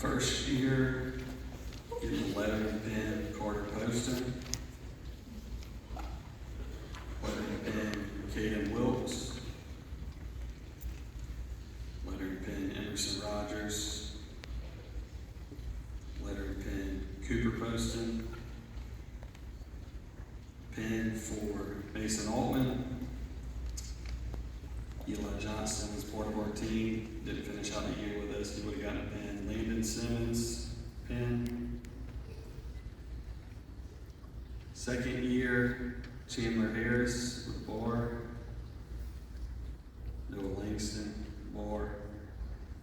First year, getting a lettering pen, Carter Poston. Lettering pen, Caden Wilkes. Lettering pen, Emerson Rogers. Lettering pen, Cooper Poston. Pen for Mason Altman. Eli Johnson was part of our team, didn't finish out the year with us, he would have gotten a pen. Landon Simmons, pen. Second year, Chandler Harris with bar. Noah Langston, bar.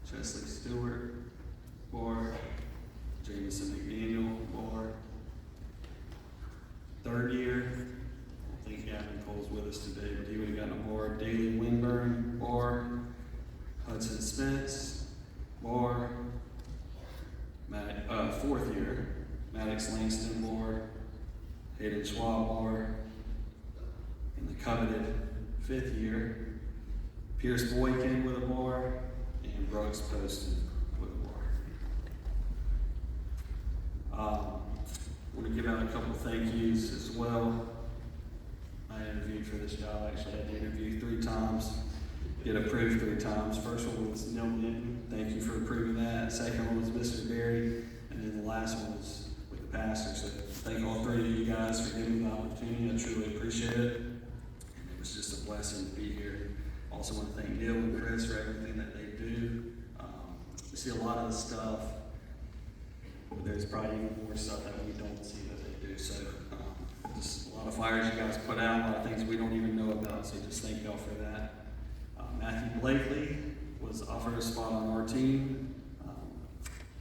Chesley Stewart, bar. Jameson McDaniel, bar. Third year, I think Gavin Cole's with us today, but he would have gotten a bar. Daly Winburn, bar. Hudson Spence, bar. Fourth year, Maddox Langston, bar. Hayden Schwab, bar. In the coveted fifth year, Pierce Boykin with a bar, and Brooks Poston with a bar. I want to give out a couple thank yous as well. I interviewed for this job. Actually, I had to interview 3 times, get approved 3 times. First one was Neil Denton. Thank you for approving that. Second one was Mr. Berry. And then the last one was with the pastor. So thank all 3 of you guys for giving me the opportunity. I truly appreciate it. And it was just a blessing to be here. Also want to thank Neil and Chris for everything that they do. We see a lot of the stuff, but there's probably even more stuff that we don't see that they do. So just a lot of fires you guys put out, a lot of things we don't even know about, so just thank y'all for that. Matthew Blakely was offered a spot on our team.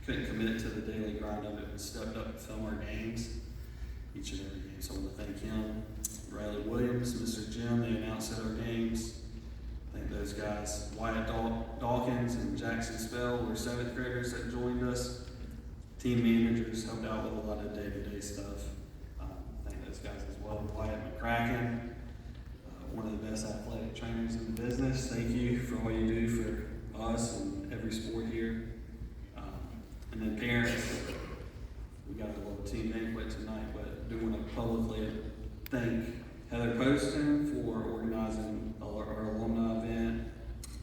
Couldn't commit to the daily grind of it, but stepped up to film our games, each and every game, so I want to thank him. Riley Williams, Mr. Jim, they announced at our games. Thank those guys. Wyatt Dawkins and Jackson Spell were 7th graders that joined us. Team managers helped out with a lot of day-to-day stuff. Thank those guys as well. Wyatt McCracken, one of the best athletic trainers in the business. Thank you for all you do for us and every sport here. And then parents, we got a little team banquet tonight, but do want to publicly thank Heather Poston for organizing our alumni event,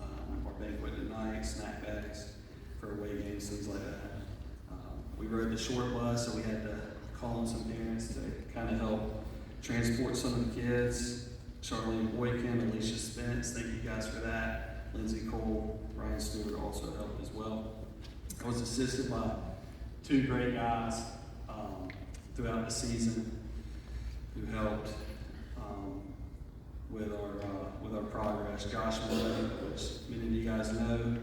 our banquet tonight, snack bags for away games, things like that. We rode the short bus, so we had to call in some parents to kind of help transport some of the kids. Charlene Boykin, Alicia Spence, thank you guys for that. Lindsay Cole, Ryan Stewart also helped as well. I was assisted by 2 great guys throughout the season who helped with our progress. Josh Murray, which many of you guys know,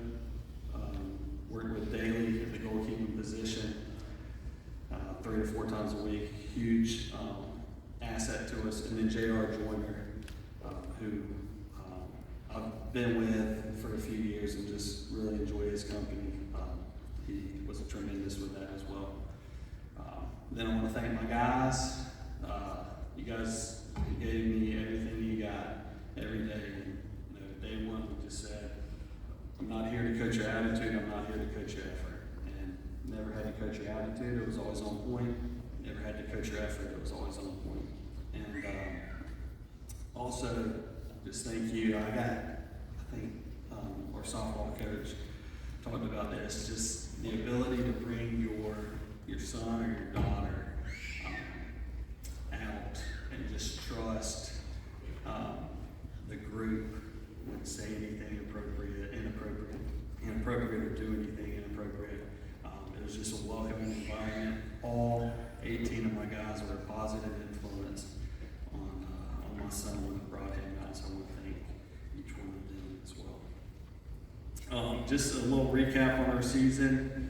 worked with Daly at the goalkeeping position 3 to 4 times a week. Huge asset to us. And then J.R. Joyner, who I've been with for a few years and just really enjoy his company. He was tremendous with that as well. Then I want to thank my guys. You guys gave me everything you got every day. And, day one, we just said, I'm not here to coach your attitude, I'm not here to coach your effort. And never had to coach your attitude, it was always on point. Never had to coach your effort, it was always on point. And also, just thank you. I think our softball coach talked about this, just the ability to bring your son or your daughter out and just trust the group wouldn't say anything inappropriate or do anything inappropriate. It was just a welcoming environment. All 18 of my guys were a positive influence on my son when I brought him out, so I want to thank each one of them as well. Just a little recap on our season.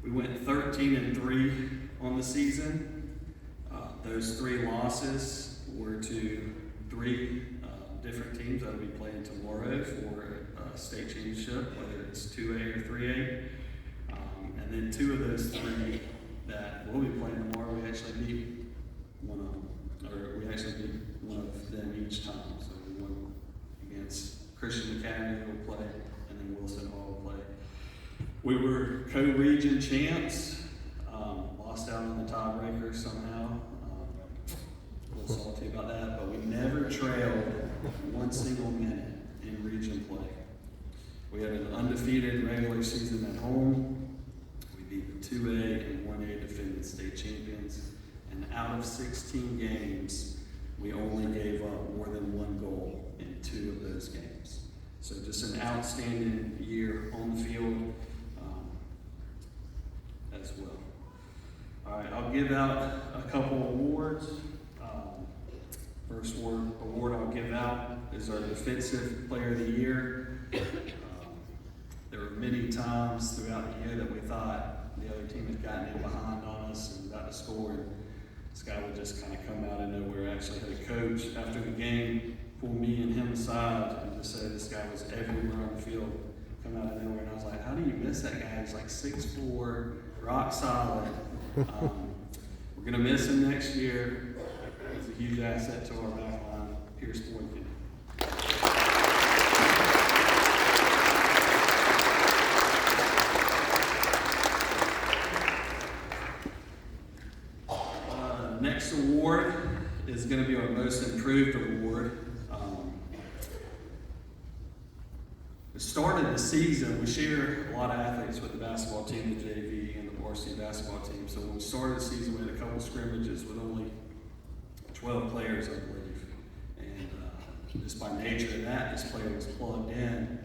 We went 13-3 on the season. Those 3 losses were to 3 different teams that will be playing tomorrow for a state championship, whether it's 2A or 3A. And then 2 of those 3 that will be playing tomorrow, we actually beat one of them each time. So we won against Christian Academy, who will play, and then Wilson Hall will play. We were co-region champs, lost out on the tiebreaker somehow. A little salty about that, but we never trailed one single minute in region play. We had an undefeated regular season at home. We beat the 2A and 1A defending state champions. And out of 16 games, we only gave up more than one goal in 2 of those games. So just an outstanding year on the field as well. All right, I'll give out a couple awards. First award I'll give out is our Defensive Player of the Year. There were many times throughout the year that we thought the other team had gotten in behind on us and about to score, and this guy would just kind of come out of nowhere. I actually had a coach after the game pull me and him aside and just say this guy was everywhere on the field, come out of nowhere, and I was like, how do you miss that guy? He's like 6'4", rock solid. We're going to miss him next year. He's a huge asset to our back line, Pierce Boykin. Next award is going to be our Most Improved Award. The start of the season, we share a lot of athletes with the basketball team, the JV, and the varsity basketball team. So when we started the season, we had a couple scrimmages with only 12 players, I believe. And just by nature of that, this player was plugged in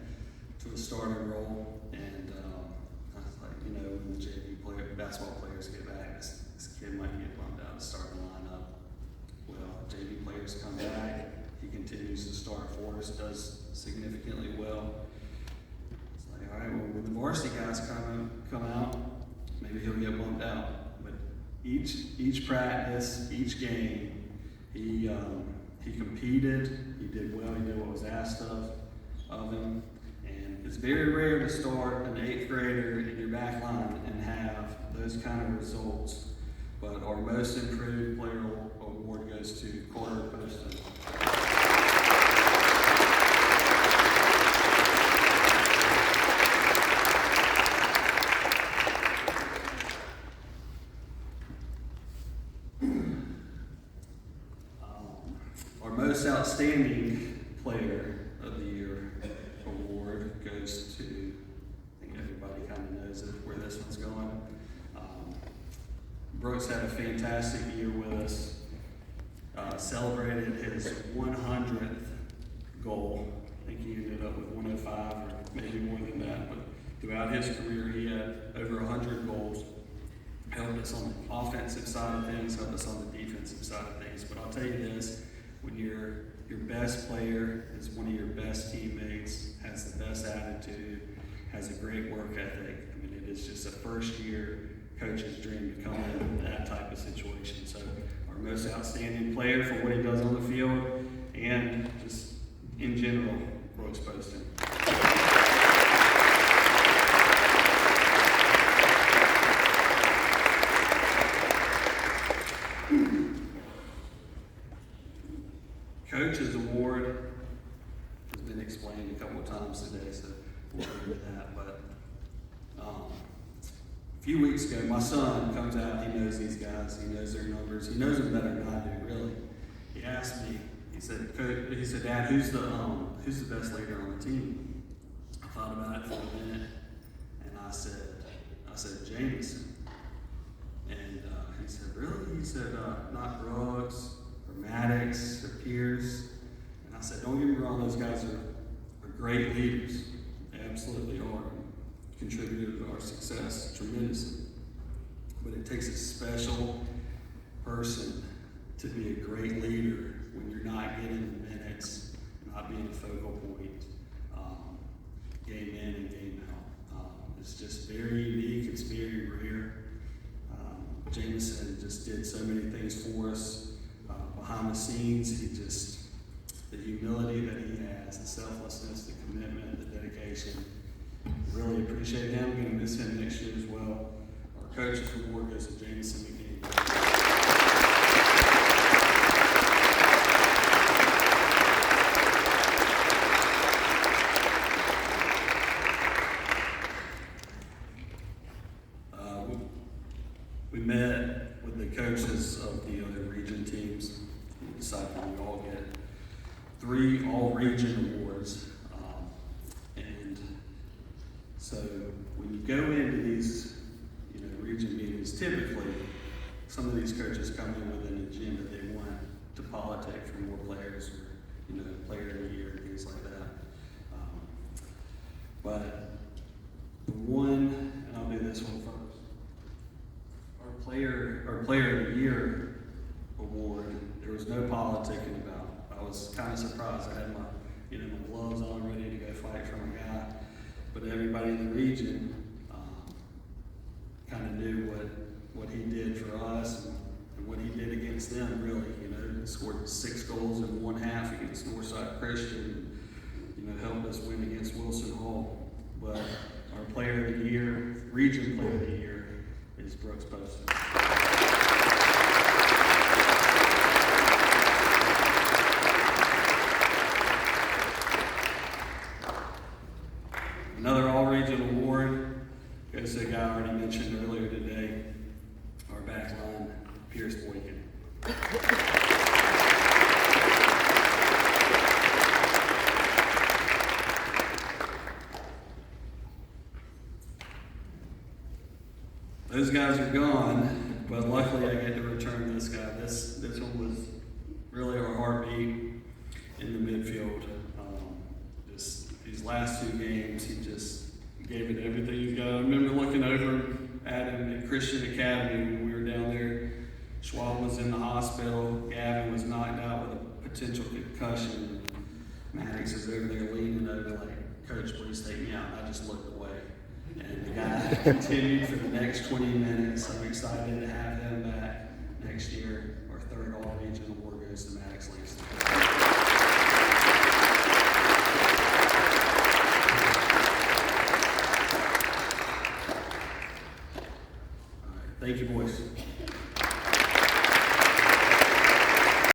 to the starting role. And I was like, you know, when the JV basketball players get back, this kid might get bumped out to start the lineup. Well, JV players come back. He continues to start for us, does significantly well. It's like, all right, well, when the varsity guys come out, maybe he'll get bumped out. But each practice, each game, he competed. He did well. He did what was asked of him. And it's very rare to start an 8th grader in your back line and have those kind of results. But our Most Improved Player Award goes to Carter Poston. Our Most Outstanding Player of the Year award goes to, I think everybody kind of knows where this one's going. Brooks had a fantastic year with us, celebrated his 100th goal. I think he ended up with 105 or maybe more than that, but throughout his career he had over 100 goals. Helped us on the offensive side of things, helped us on the defensive side of things. But I'll tell you this, when your best player is one of your best teammates, has the best attitude, has a great work ethic, I mean, it is just a first year coach's dream to come in that type of situation. So our Most Outstanding Player for what he does on the field and just in general, Brooks Poston. Coach's Award has been explained a couple of times today, so we'll get into that. But a few weeks ago, my son comes out, he knows these guys, he knows their numbers, he knows them better than I do, really. He asked me, he said, Dad, who's the best leader on the team? I thought about it for a minute, and I said, Jameson. And he said, really? He said, not Brooks, or Maddox, or Pierce. And I said, don't get me wrong, those guys are great leaders. They absolutely are. Contributed to our success tremendously. But it takes a special person to be a great leader when you're not getting the minutes, not being a focal point, game in and game out. It's just very unique, it's very rare. Jameson just did so many things for us behind the scenes. The humility that he has, the selflessness, the commitment, the dedication. Really appreciate him. I'm going to miss him next year as well. Our Coach's Award goes to Jameson McGee. met with the coaches of the other region teams. We decided we all get 3 all-region awards. And so when you go into these, region meetings, typically some of these coaches come in with an agenda they want to politic for more players, or player of the year, things like that. But the one, and I'll do this one first. Our player of the year award, there was no politicking about. I was kind of surprised. I had my my gloves on, ready to go fight for my guy. But everybody in the region kind of knew what he did for us and what he did against them. Really, scored 6 goals in 1 half against Northside Christian. Helped us win against Wilson Hall. But our player of the year, region player of the year, is Brooks Poston. Another all-region award goes to a guy I already mentioned earlier today, our back line, Pierce Boykin. Those guys are gone, but luckily I get to return this guy. This one was really our heartbeat in the midfield. Just these last 2 games, he just gave it everything he's got. I remember looking over at him at Christian Academy when we were down there. Schwab was in the hospital. Gavin was knocked out with a potential concussion. Maddox is over there leaning over like, "Coach, please take me out." And I just looked away. And the guy continued for the next 20 minutes. I'm excited to have him back next year. Our 3rd all-region award goes to Maddox Langston. All right, thank you, boys.